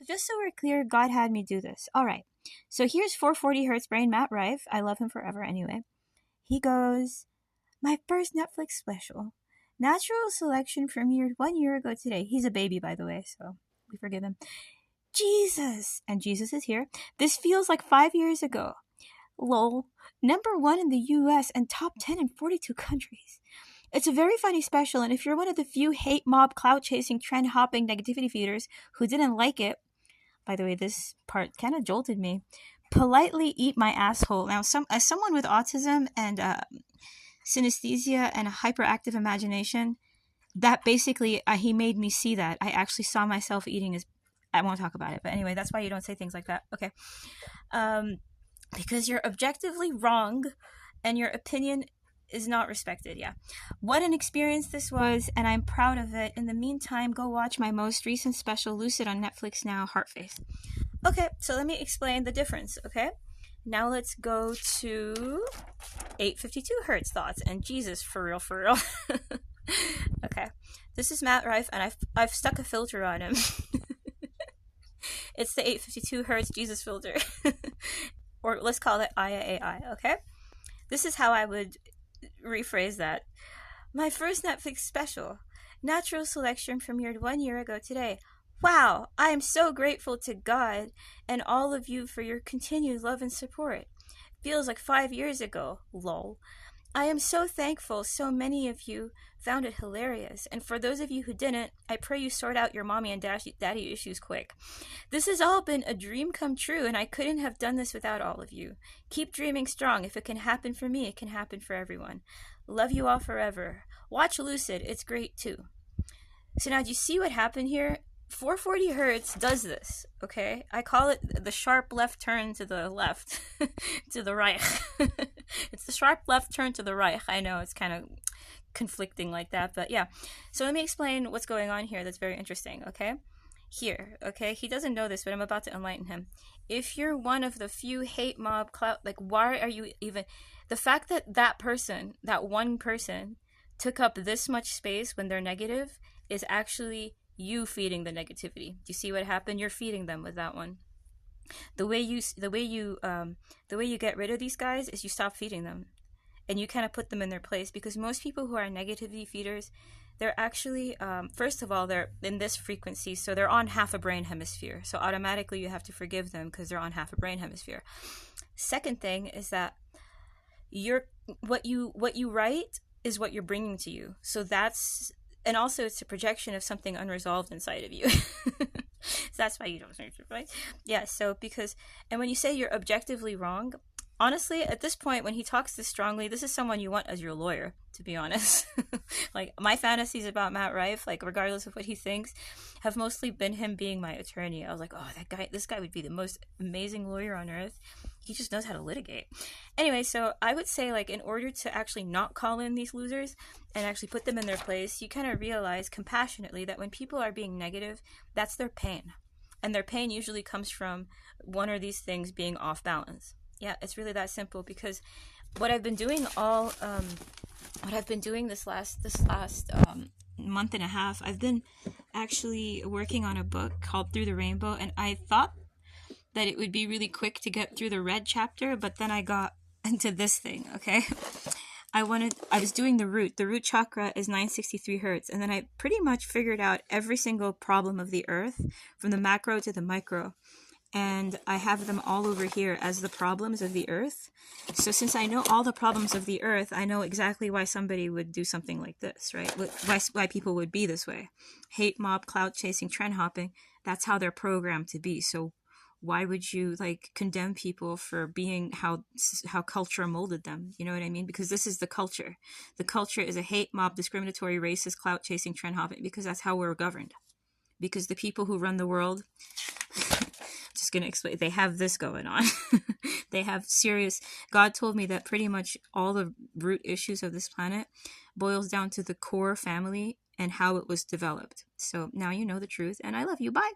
just so we're clear, God had me do this. All right. So here's 440 Hertz Brain Matt Rife. I love him forever anyway. He goes, my first Netflix special. Natural Selection premiered 1 year ago today. He's a baby, by the way, so we forgive him. Jesus! And Jesus is here. This feels like 5 years ago. Lol. #1 in the US and top 10 in 42 countries. It's a very funny special, and if you're one of the few hate mob, clout-chasing, trend-hopping negativity feeders who didn't like it, by the way, this part kind of jolted me, politely eat my asshole. Now, as someone with autism and synesthesia and a hyperactive imagination, that basically, he made me see that. I actually saw myself eating his... I won't talk about it, but anyway, that's why you don't say things like that. Okay. Because you're objectively wrong, and your opinion is not respected. Yeah. What an experience this was, and I'm proud of it. In the meantime, go watch my most recent special, Lucid, on Netflix now, Heartface. Okay, so let me explain the difference, okay? Now let's go to 852 Hertz thoughts, and Jesus, for real, for real. Okay, this is Matt Rife, and I've stuck a filter on him. It's the 852 Hertz Jesus filter. Or let's call it IAAI, okay? This is how I would rephrase that. My first Netflix special, Natural Selection, premiered 1 year ago today. Wow, I am so grateful to God and all of you for your continued love and support. Feels like 5 years ago, lol. I am so thankful so many of you found it hilarious, and for those of you who didn't, I pray you sort out your mommy and daddy issues quick. This has all been a dream come true, and I couldn't have done this without all of you. Keep dreaming strong. If it can happen for me, it can happen for everyone. Love you all forever. Watch Lucid. It's great too. So now, do you see what happened here? 440 Hertz does this, okay? I call it the sharp left turn to the left, to the Reich. It's the sharp left turn to the Reich. I know it's kind of conflicting like that, but yeah. So let me explain what's going on here that's very interesting, okay? Here, okay? He doesn't know this, but I'm about to enlighten him. If you're one of the few hate mob clout, like, why are you even... The fact that that person, that one person, took up this much space when they're negative is actually you feeding the negativity. Do you see what happened? You're feeding them with that one. The way you get rid of these guys is you stop feeding them, and you kind of put them in their place, because most people who are negativity feeders, they're actually first of all, they're in this frequency, so they're on half a brain hemisphere, so automatically you have to forgive them because they're on half a brain hemisphere. Second thing is that what you write is what you're bringing to you, so that's... And also, it's a projection of something unresolved inside of you. So that's why you don't search it, right? Yeah, so because... And when you say you're objectively wrong, honestly, at this point, when he talks this strongly, this is someone you want as your lawyer, to be honest. Like, my fantasies about Matt Rife, like, regardless of what he thinks, have mostly been him being my attorney. I was like, oh, this guy would be the most amazing lawyer on earth. He just knows how to litigate. Anyway, so I would say, like, in order to actually not call in these losers and actually put them in their place, you kind of realize compassionately that when people are being negative, that's their pain. And their pain usually comes from one or these things being off balance. Yeah, it's really that simple, because what I've been doing this last month and a half, I've been actually working on a book called Through the Rainbow, and I thought that it would be really quick to get through the red chapter, but then I got into this thing, okay? I was doing the root. The root chakra is 963 Hertz, and then I pretty much figured out every single problem of the earth, from the macro to the micro, and I have them all over here as the problems of the earth. So since I know all the problems of the earth, I know exactly why somebody would do something like this, right? Why people would be this way. Hate mob, clout chasing, trend hopping, that's how they're programmed to be. So why would you, like, condemn people for being how culture molded them? You know what I mean? Because this is the culture. The culture is a hate mob, discriminatory, racist, clout chasing, trend hopping, because that's how we're governed. Because the people who run the world, just going to explain, they have this going on. They have serious... God told me that pretty much all the root issues of this planet boils down to the core family and how it was developed. So now you know the truth, and I love you. Bye.